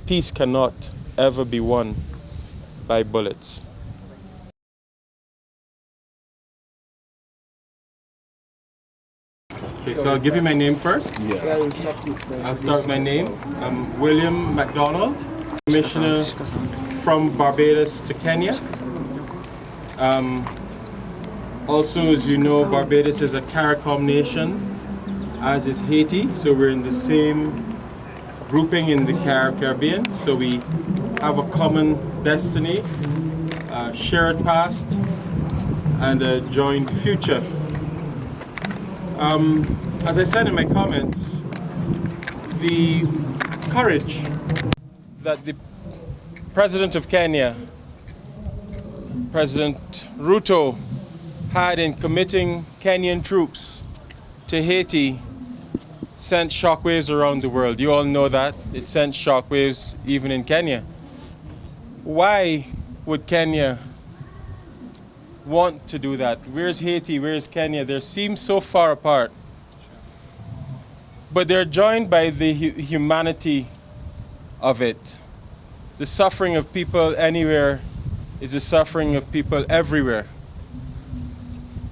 peace cannot ever be won by bullets. Okay, so I'll give you my name first. I'll start with my name. I'm William McDonald, Commissioner from Barbados to Kenya. Also, as you know, Barbados is a CARICOM nation, as is Haiti, so we're in the same grouping in the Caribbean. So we have a common destiny, a shared past, and a joint future. As I said in my comments, the courage that the President of Kenya, President Ruto, had in committing Kenyan troops to Haiti sent shockwaves around the world. You all know that. It sent shockwaves even in Kenya. Why would Kenya want to do that? Where's Haiti? Where's Kenya? They seem so far apart. But they're joined by the humanity of it. The suffering of people anywhere is the suffering of people everywhere.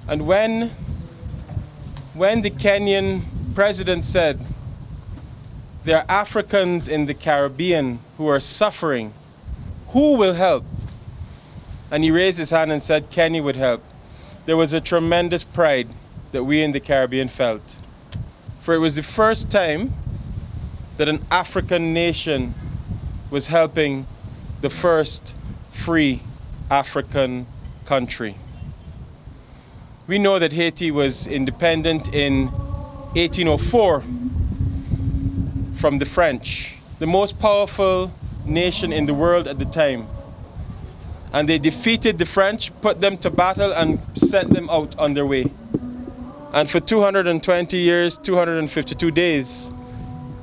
And when the Kenyan president said there are Africans in the Caribbean who are suffering, who will help? And he raised his hand and said Kenya would help. There was a tremendous pride that we in the Caribbean felt. For it was the first time that an African nation was helping the first free African country. We know that Haiti was independent in 1804 from the French, the most powerful nation in the world at the time. And they defeated the French, put them to battle, and sent them out on their way. And for 220 years, 252 days,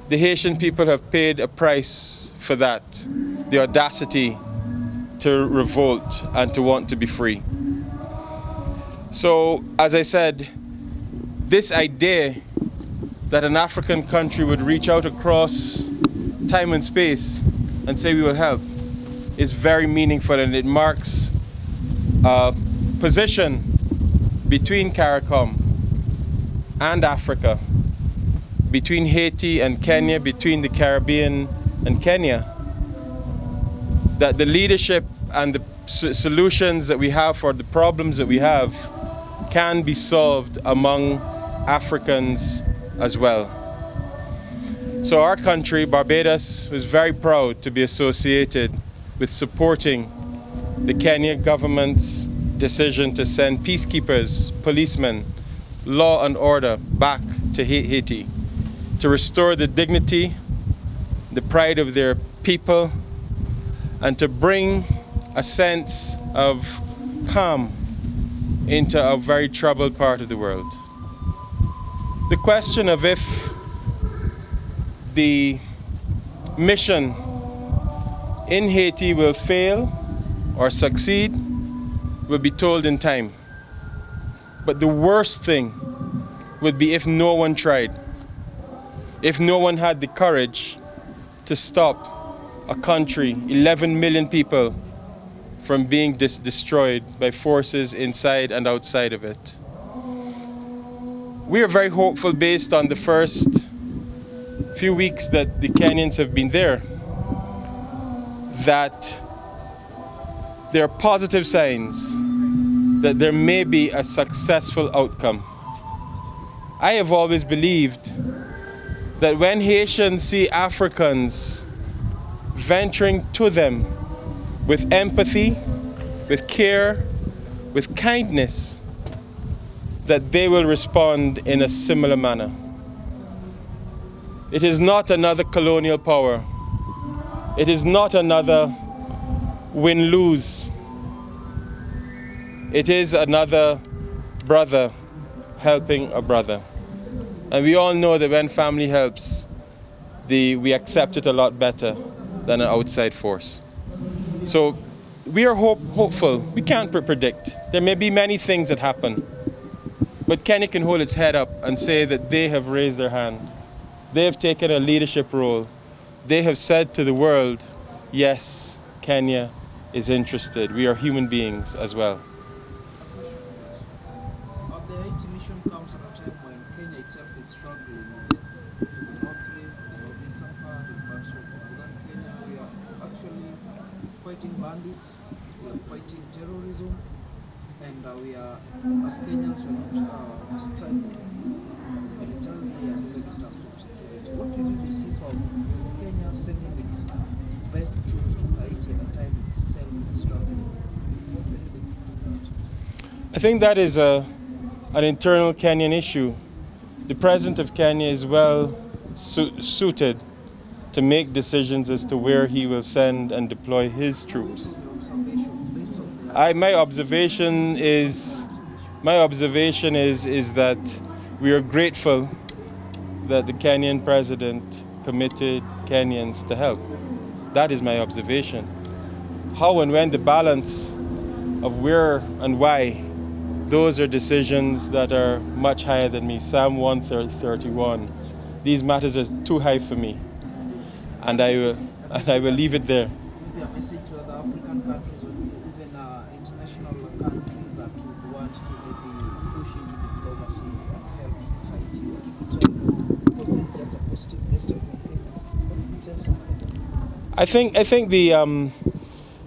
the Haitian people have paid a price for that, the audacity to revolt and to want to be free. So, as I said, this idea that an African country would reach out across time and space and say we will help is very meaningful, and it marks a position between CARICOM and Africa, between Haiti and Kenya, between the Caribbean and Kenya, that the leadership and the solutions that we have for the problems that we have can be solved among Africans as well. So our country, Barbados, was very proud to be associated with supporting the Kenyan government's decision to send peacekeepers, policemen, law and order back to Haiti, to restore the dignity, the pride of their people, and to bring a sense of calm into a very troubled part of the world. The question of if the mission in Haiti will fail or succeed will be told in time. But the worst thing would be if no one tried, if no one had the courage to stop a country, 11 million people, from being destroyed by forces inside and outside of it. We are very hopeful based on the first few weeks that the Kenyans have been there, that there are positive signs that there may be a successful outcome. I have always believed that when Haitians see Africans venturing to them with empathy, with care, with kindness, that they will respond in a similar manner. It is not another colonial power. It is not another win-lose. It is another brother helping a brother. And we all know that when family helps, we accept it a lot better than an outside force. So we are hopeful. We can't predict. There may be many things that happen. But Kenya can hold its head up and say that they have raised their hand. They have taken a leadership role they have said to the world, yes, Kenya is interested. We are human beings as well. The Haiti mission comes at a time when Kenya itself is struggling with the North Rift, the northeastern part, and parts of northern Kenya. We are actually fighting bandits, we are fighting terrorism, and we are, as Kenyans, we are not stable militarily and even in terms of security. What will you see from Kenya sending its best troops to Haiti at a time itself is struggling? What will you think of that? I think that is an internal Kenyan issue. The president of Kenya is well suited to make decisions as to where he will send and deploy his troops. My observation is that we are grateful that the Kenyan president committed Kenyans to help. That is my observation. How and when the balance of where and why, those are decisions that are much higher than me. Psalm 131. These matters are too high for me. And I will leave it there. Maybe a message to other African countries or even international countries that would want to maybe push into diplomacy and help Haiti. What would you tell them? Because there's just a positive gesture from Kenya. What would you tell somebody? I think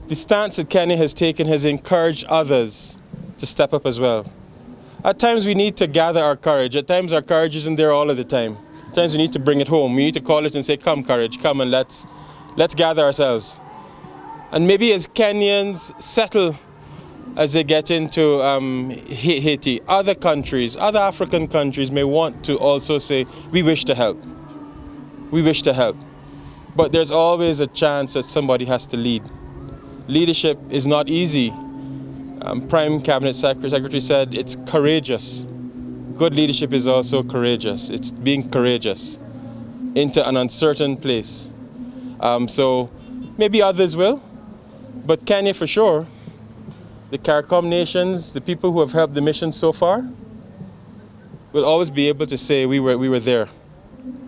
the stance that Kenya has taken has encouraged others to step up as well. At times we need to gather our courage. At times our courage isn't there all of the time. At times we need to bring it home. We need to call it and say, come courage, come and let's gather ourselves. And maybe as Kenyans settle as they get into Haiti, other countries, other African countries may want to also say, we wish to help. We wish to help. But there's always a chance that somebody has to lead. Leadership is not easy. Prime Cabinet Secretary said it's courageous. Good leadership is also courageous. It's being courageous into an uncertain place. So maybe others will, but Kenya for sure. The CARICOM nations, the people who have helped the mission so far, will always be able to say we were there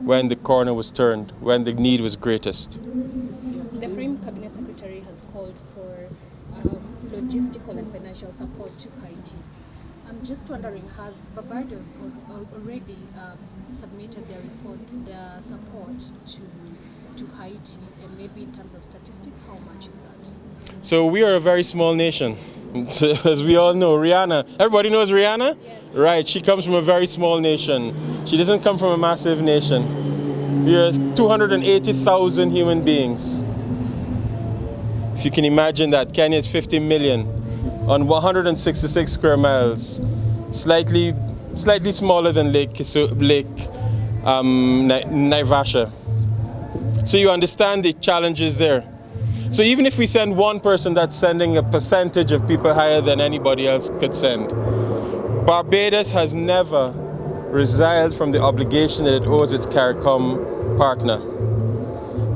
when the corner was turned, when the need was greatest. The Prime Cabinet Secretary has called for logistical and financial support to Haiti. I'm just wondering, has Barbados already submitted their support to Haiti, and maybe in terms of statistics, how much is that? So we are a very small nation. As we all know, Rihanna, everybody knows Rihanna? Yes. Right, she comes from a very small nation. She doesn't come from a massive nation. We are 280,000 human beings. If you can imagine that, Kenya is 50 million on 166 square miles, slightly smaller than Lake Naivasha. So you understand the challenges there. So even if we send one person, that's sending a percentage of people higher than anybody else could send. Barbados has never resiled from the obligation that it owes its CARICOM partner.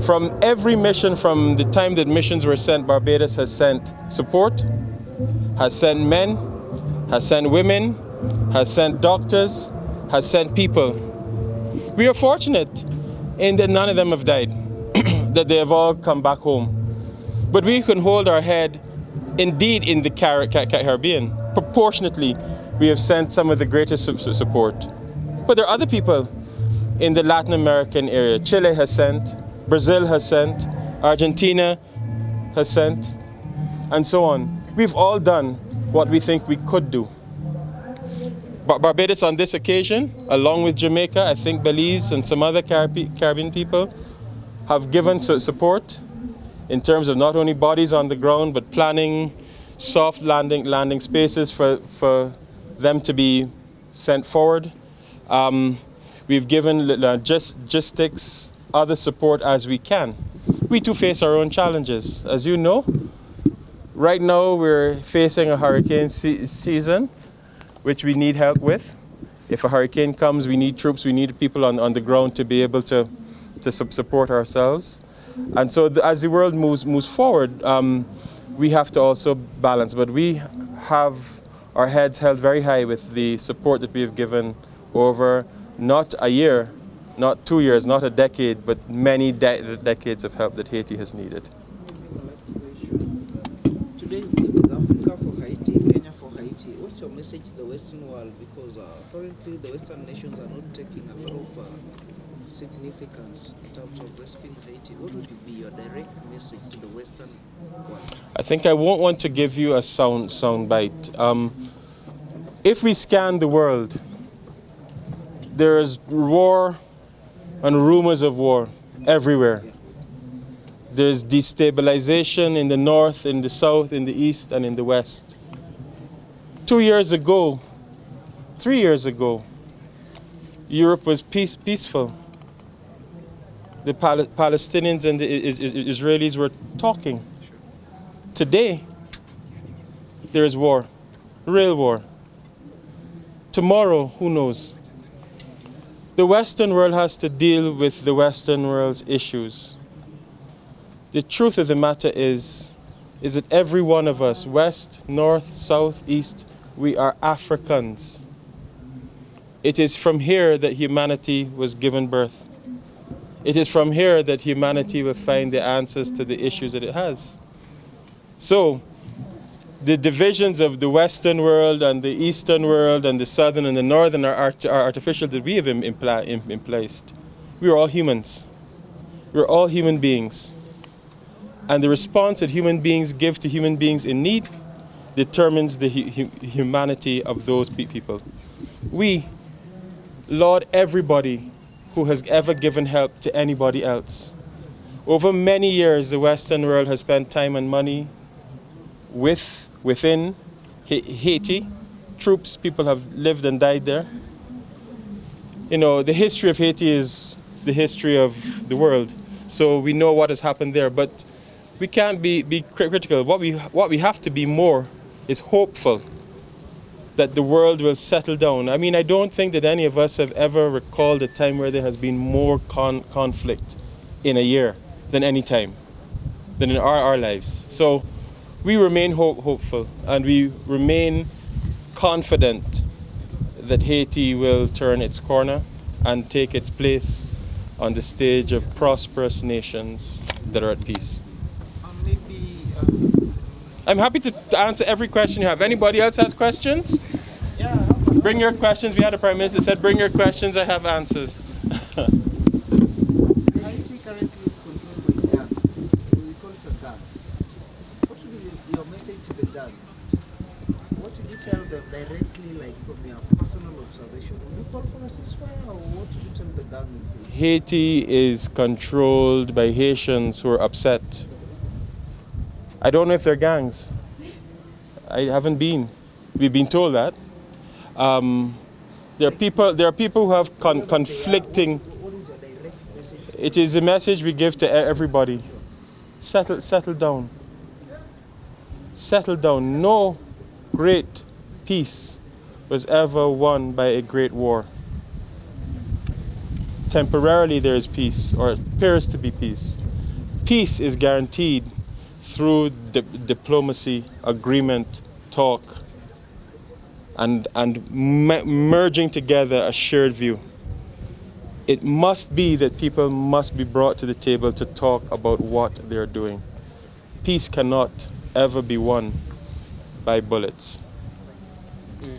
From every mission, from the time that missions were sent, Barbados has sent support, has sent men, has sent women, has sent doctors, has sent people. We are fortunate in that none of them have died, that they have all come back home. But we can hold our head, indeed, in the Caribbean. Proportionately, we have sent some of the greatest support. But there are other people in the Latin American area. Chile has sent, Brazil has sent, Argentina has sent, and so on. We've all done what we think we could do. Barbados on this occasion, along with Jamaica, I think Belize and some other Caribbean people have given support in terms of not only bodies on the ground, but planning soft landing spaces for them to be sent forward. We've given logistics, other support as we can. We too face our own challenges. As you know, right now we're facing a hurricane season, which we need help with. If a hurricane comes, we need troops, we need people on the ground to be able to support ourselves. And so as the world moves forward, we have to also balance. But we have our heads held very high with the support that we have given over not a year, Not 2 years, not a decade, but many decades of help that Haiti has needed. Maybe the last question. Today's theme is Africa for Haiti, Kenya for Haiti. What's your message to the Western world? Because apparently the Western nations are not taking a lot of significance in terms of rescuing Haiti. What would be your direct message to the Western world? I think I won't want to give you a sound bite. If we scan the world, there is war and rumors of war everywhere. There's destabilization in the north, in the south, in the east, and in the west. 2 years ago, 3 years ago, Europe was peaceful. The Palestinians and the Israelis were talking. Today, there is war, real war. Tomorrow, who knows? The Western world has to deal with the Western world's issues. The truth of the matter is that every one of us, west, north, south, east, we are Africans. It is from here that humanity was given birth. It is from here that humanity will find the answers to the issues that it has. So, the divisions of the Western world and the Eastern world and the Southern and the Northern are artificial that we have placed. We are all humans. We're all human beings. And the response that human beings give to human beings in need determines the humanity of those people. We laud everybody who has ever given help to anybody else. Over many years, the Western world has spent time and money within Haiti. Troops, people have lived and died there. You know, the history of Haiti is the history of the world. So we know what has happened there, but we can't be critical. What we have to be more is hopeful that the world will settle down. I mean, I don't think that any of us have ever recalled a time where there has been more conflict in a year than any time, than in our lives. So we remain hopeful, and we remain confident that Haiti will turn its corner and take its place on the stage of prosperous nations that are at peace. I'm happy to answer every question you have. Anybody else has questions? Yeah. Bring your questions. We had a Prime Minister said, bring your questions, I have answers. Haiti currently is controlled by gang. We call it a gang. What would be your message to the gang? What would you tell them directly, like from your personal observation? Would you call for a ceasefire, or what would you tell the gang in Haiti? Haiti is controlled by Haitians who are upset. I don't know if they're gangs. I haven't been. We've been told that. There are people who have conflicting. What is your direct message? It is a message we give to everybody. Settle down. Settle down. No great peace was ever won by a great war. Temporarily there is peace, or appears to be peace. Peace is guaranteed through diplomacy, agreement, talk, and merging together a shared view. It must be that people must be brought to the table to talk about what they're doing. Peace cannot ever be won by bullets. Mm.